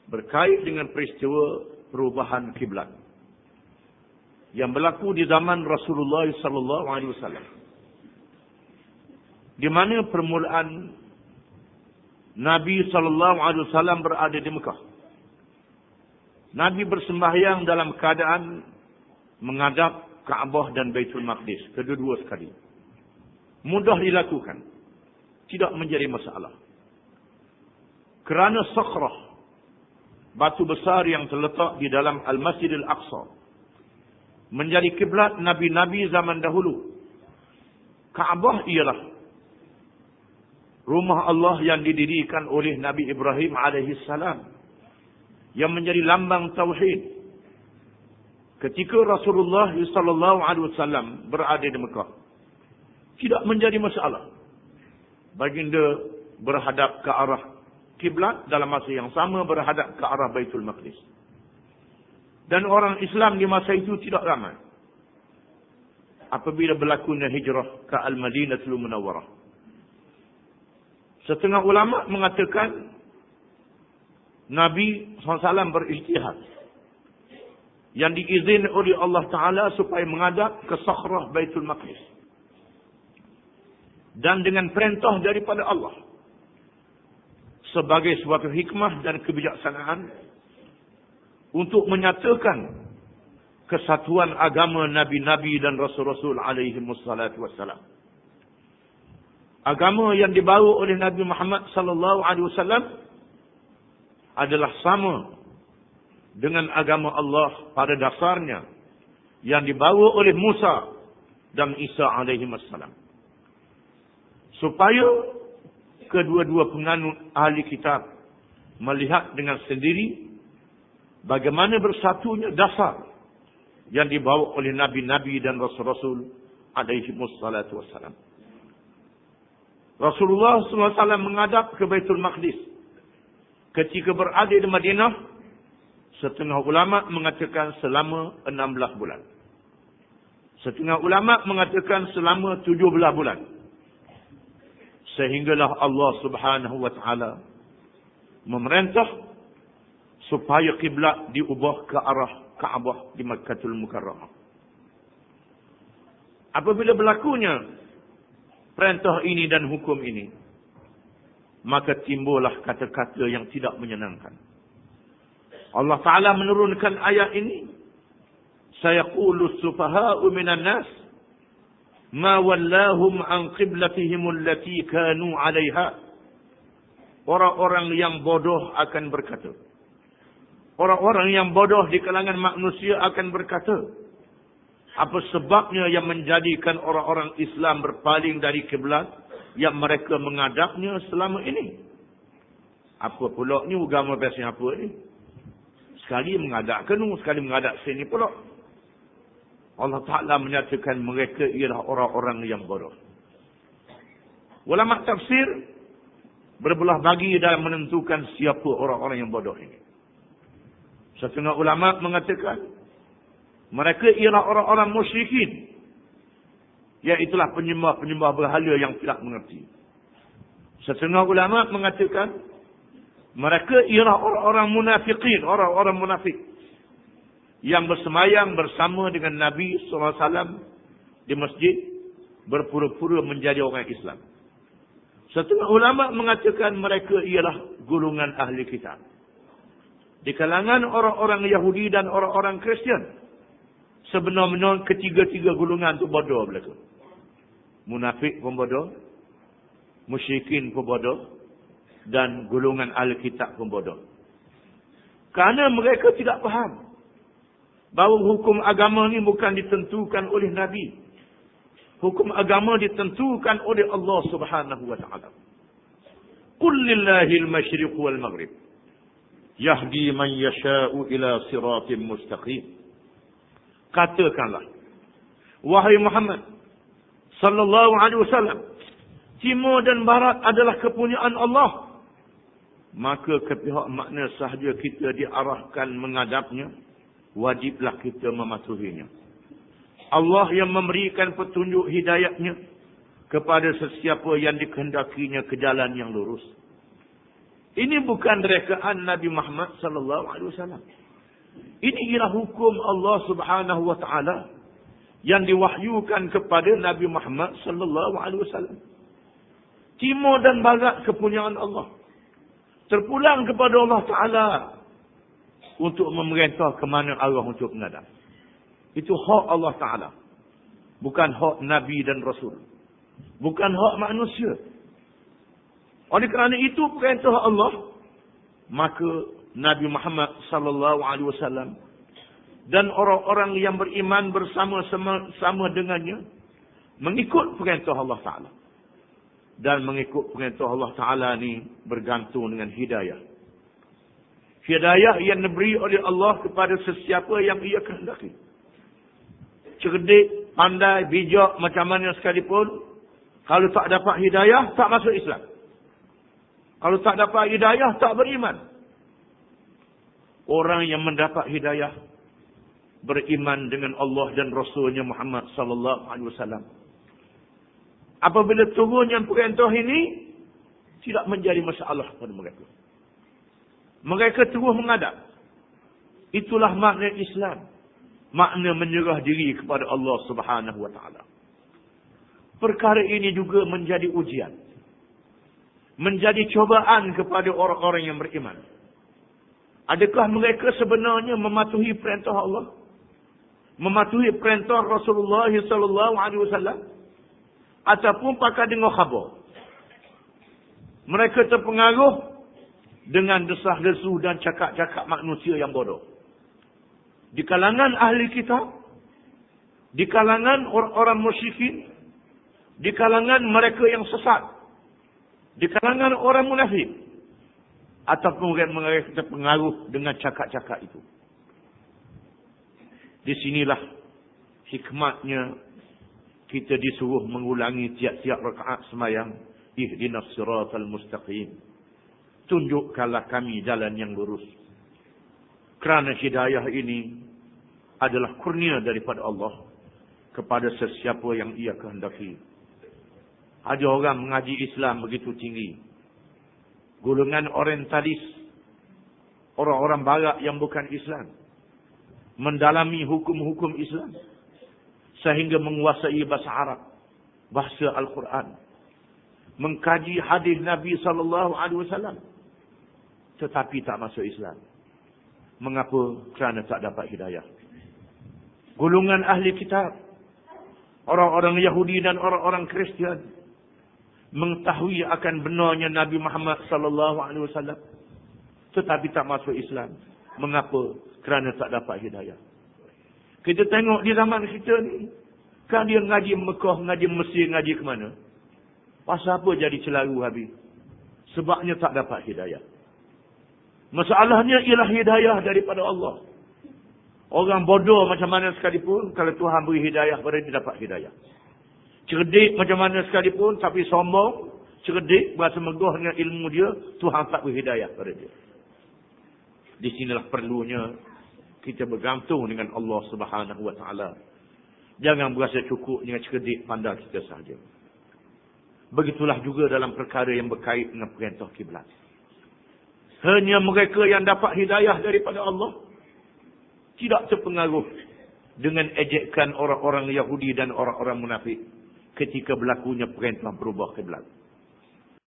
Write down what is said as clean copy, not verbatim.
berkait dengan peristiwa perubahan kiblat yang berlaku di zaman Rasulullah sallallahu alaihi wasallam, di mana permulaan Nabi sallallahu alaihi wasallam berada di Mekah. Nabi bersembahyang dalam keadaan menghadap Kaabah dan Baitul Maqdis, kedua-dua sekali. Mudah dilakukan, tidak menjadi masalah. Kerana sakhrah, batu besar yang terletak di dalam Al-Masjid Al-Aqsa, menjadi kiblat Nabi-Nabi zaman dahulu. Kaabah ialah rumah Allah yang didirikan oleh Nabi Ibrahim alaihi salam, yang menjadi lambang tauhid. Ketika Rasulullah sallallahu alaihi wasallam berada di Mekah, tidak menjadi masalah baginda berhadap ke arah kiblat, dalam masa yang sama berhadap ke arah Baitul Maqdis. Dan orang Islam di masa itu tidak ramai apabila berlakunya hijrah ke Al-Madinatul Munawwarah. Setengah ulama mengatakan Nabi SAW berijtihad yang diizinkan oleh Allah Ta'ala supaya menghadap ke sakhrah Baitul Maqdis, dan dengan perintah daripada Allah sebagai suatu hikmah dan kebijaksanaan untuk menyatakan kesatuan agama Nabi-Nabi dan Rasul-Rasul alaihi wassalatu wassalam. Agama yang dibawa oleh Nabi Muhammad sallallahu alaihi wasallam adalah sama dengan agama Allah pada dasarnya yang dibawa oleh Musa dan Isa alaihi wassalam. Supaya kedua-dua penganut ahli kitab melihat dengan sendiri bagaimana bersatunya dasar yang dibawa oleh Nabi-Nabi dan Rasul-Rasul alaihi wassalatu wassalam. Rasulullah SAW menghadap ke Baitul Maqdis ketika berada di Madinah. Setengah ulama mengatakan selama 16 bulan. Setengah ulama mengatakan selama 17 bulan. Sehinggalah Allah Subhanahu wa taala memerintah supaya kiblat diubah ke arah Kaabah di Makkahul Mukarramah. Apabila berlakunya perintah ini dan hukum ini, maka timbullah kata-kata yang tidak menyenangkan. Allah Ta'ala menurunkan ayat ini. Sayaqulu as-sufaha'u minan nas ma wallahum an qiblatihim allati kanu 'alaiha. Orang-orang yang bodoh akan berkata. Orang-orang yang bodoh di kalangan manusia akan berkata, apa sebabnya yang menjadikan orang-orang Islam berpaling dari kiblat yang mereka menghadapnya selama ini? Apa pula ni agama biasa apa ni? Sekali menghadap ke nu, sekali menghadap sini pula. Allah Ta'ala menyatakan mereka ialah orang-orang yang bodoh. Ulama tafsir berbelah bagi dalam menentukan siapa orang-orang yang bodoh ini. Setengah ulama mengatakan mereka ialah orang-orang musyrikin, iaitulah penyembah-penyembah berhala yang tidak mengerti. Setengah ulama mengatakan mereka ialah orang-orang munafikin, orang-orang munafik yang bersemayam bersama dengan Nabi SAW di masjid, berpura-pura menjadi orang Islam. Setengah ulama mengatakan mereka ialah golongan ahli kitab. Di kalangan orang-orang Yahudi dan orang-orang Kristian, sebenarnya ketiga-tiga golongan itu bodoh belaka. Munafik pun bodoh, musyrikin pun bodoh, dan golongan ahli kitab pun bodoh. Kerana mereka tidak faham bahawa hukum agama ni bukan ditentukan oleh Nabi. Hukum agama ditentukan oleh Allah Subhanahu wa taala. Qul lillahil masyriq wal maghrib yahdi man yasha'u ila siratim mustaqim. Katakanlah, wahai Muhammad sallallahu alaihi wasallam, timur dan barat adalah kepunyaan Allah. Maka ke pihak makna sahaja kita diarahkan menghadapnya, wajiblah kita mematuhinya. Allah yang memberikan petunjuk hidayatnya kepada sesiapa yang dikehendakinya ke jalan yang lurus. Ini bukan rekaan Nabi Muhammad sallallahu alaihi wasallam. Ini ialah hukum Allah Subhanahu wa taala yang diwahyukan kepada Nabi Muhammad sallallahu alaihi wasallam. Timur dan barat kepunyaan Allah. Terpulang kepada Allah taala untuk memerintah ke mana arah untuk menghadap. Itu hak Allah taala. Bukan hak Nabi dan Rasul. Bukan hak manusia. Oleh kerana itu perintah Allah, maka Nabi Muhammad sallallahu alaihi wasallam dan orang-orang yang beriman bersama-sama dengannya mengikut perintah Allah taala. Dan mengikut perintah Allah taala ni bergantung dengan hidayah. Hidayah yang diberi oleh Allah kepada sesiapa yang ia kehendaki. Cerdik, pandai, bijak macam mana sekalipun, kalau tak dapat hidayah, tak masuk Islam. Kalau tak dapat hidayah, tak beriman. Orang yang mendapat hidayah, beriman dengan Allah dan Rasulnya Muhammad sallallahu alaihi wasallam. Apabila turunnya perintah ini, tidak menjadi masalah pada mereka. Mereka terus menghadap. Itulah makna Islam. Makna menyerah diri kepada Allah Subhanahu wa taala. Perkara ini juga menjadi ujian. Menjadi cobaan kepada orang-orang yang beriman. Adakah mereka sebenarnya mematuhi perintah Allah? Mematuhi perintah Rasulullah sallallahu alaihi wasallam? Ataupun pakai dengar khabar? Mereka terpengaruh dengan desah-desu dan cakap-cakap manusia yang bodoh. Di kalangan ahli kitab, di kalangan orang-orang musyrikin, di kalangan mereka yang sesat, di kalangan orang munafik, ataupun mereka terpengaruh dengan cakap-cakap itu. Di sinilah hikmatnya kita disuruh mengulangi tiap-tiap rakaat sembahyang, ihdinas siratal mustaqim. Tunjukkanlah kami jalan yang lurus. Kerana hidayah ini adalah kurnia daripada Allah kepada sesiapa yang ia kehendaki. Ada orang mengaji Islam begitu tinggi. Golongan orientalis, orang-orang barat yang bukan Islam, mendalami hukum-hukum Islam sehingga menguasai bahasa Arab, bahasa Al-Quran, mengkaji hadis Nabi sallallahu alaihi wasallam, tetapi tak masuk Islam. Mengapa? Kerana tak dapat hidayah. Golongan ahli kitab, orang-orang Yahudi dan orang-orang Kristian, mengetahui akan benarnya Nabi Muhammad sallallahu alaihi wasallam, tetapi tak masuk Islam. Mengapa? Kerana tak dapat hidayah. Kita tengok di zaman kita ni, kan dia ngaji Mekah, ngaji Mesir, ngaji ke mana? Pasal apa jadi celaru habis? Sebabnya tak dapat hidayah. Masalahnya ialah hidayah daripada Allah. Orang bodoh macam mana sekalipun, kalau Tuhan beri hidayah pada dia, dapat hidayah. Cerdik macam mana sekalipun, tapi sombong, cerdik, berasa megah dengan ilmu dia, Tuhan tak beri hidayah pada dia. Di sinilah perlunya kita bergantung dengan Allah Subhanahu wa taala. Jangan berasa cukup dengan cerdik pandai kita sahaja. Begitulah juga dalam perkara yang berkait dengan perintah kiblat. Hanya mereka yang dapat hidayah daripada Allah tidak terpengaruh dengan ejekan orang-orang Yahudi dan orang-orang munafik ketika berlakunya perintah berubah kiblat.